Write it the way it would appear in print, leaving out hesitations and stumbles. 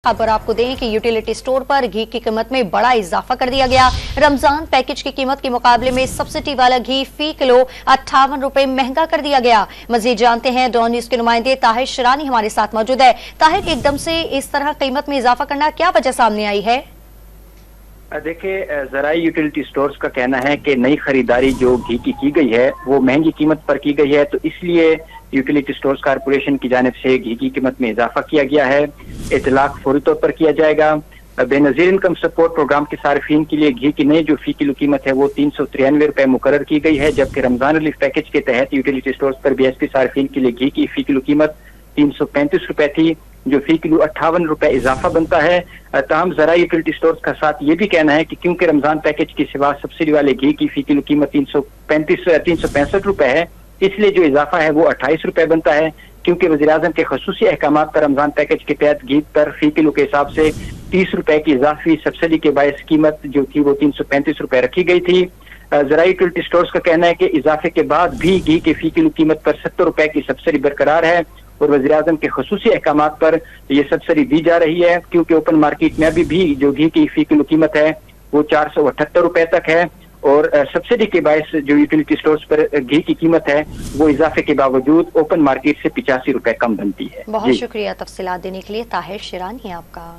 खबर आपको दें कि यूटिलिटी स्टोर पर घी की कीमत में बड़ा इजाफा कर दिया गया। रमजान पैकेज की कीमत के मुकाबले में सब्सिडी वाला घी फी किलो 58 रुपए महंगा कर दिया गया। मजीद जानते हैं डॉन न्यूज के नुमाइंदे ताहिर शिरानी हमारे साथ मौजूद है। ताहिर, एकदम से इस तरह कीमत में इजाफा करना क्या वजह सामने आई है? देखिए, ज़राई यूटिलिटी स्टोर्स का कहना है कि नई खरीदारी जो घी की गई है वो महंगी कीमत पर की गई है, तो इसलिए यूटिलिटी स्टोर्स कॉर्पोरेशन की जानिब से घी की कीमत में इजाफा किया गया है। इतलाक फौरी तौर पर किया जाएगा। बेनज़ीर इनकम सपोर्ट प्रोग्राम के सार्फिन के लिए घी की नई जो फी किलो कीमत है वो 393 रुपए मुकर्रर की गई है, जबकि रमजान रिलीफ पैकेज के तहत यूटिलिटी स्टोर्स पर BSP सार्फिन के लिए घी की फी किलो कीमत 335 रुपए थी, जो फी किलो 58 रुपए इजाफा बनता है। ताहम ज़राई यूटिलिटी स्टोर्स का साथ ये भी कहना है कि क्योंकि रमजान पैकेज के सिवा सब्सिडी वाले घी की फी किलो कीमत 365 रुपए है, इसलिए जो इजाफा है वो 28 रुपए बनता है। क्योंकि वज़ीर-ए-आज़म के ख़ुसूसी अहकामात पर रमजान पैकेज के तहत घी पर फी किलो के हिसाब से 30 रुपए की इजाफी सब्सिडी के बायस कीमत जो थी वो 335 रुपए रखी गई थी। ज़राई यूटिलिटी स्टोर्स का कहना है कि इजाफे के बाद भी घी के फी किलो कीमत पर 70 रुपए की सब्सिडी बरकरार है और वज़ीर-ए-आज़म के ख़ुसूसी अहकामात पर यह सब्सिडी दी जा रही है, क्योंकि ओपन मार्केट में अभी भी जो घी की फी किलो कीमत है वो 478 रुपए तक है और सब्सिडी के बायस जो यूटिलिटी स्टोर्स पर घी की कीमत है वो इजाफे के बावजूद ओपन मार्केट से 85 रुपए कम बनती है। बहुत शुक्रिया तफसीलात देने के लिए ताहिर शिरानी आपका।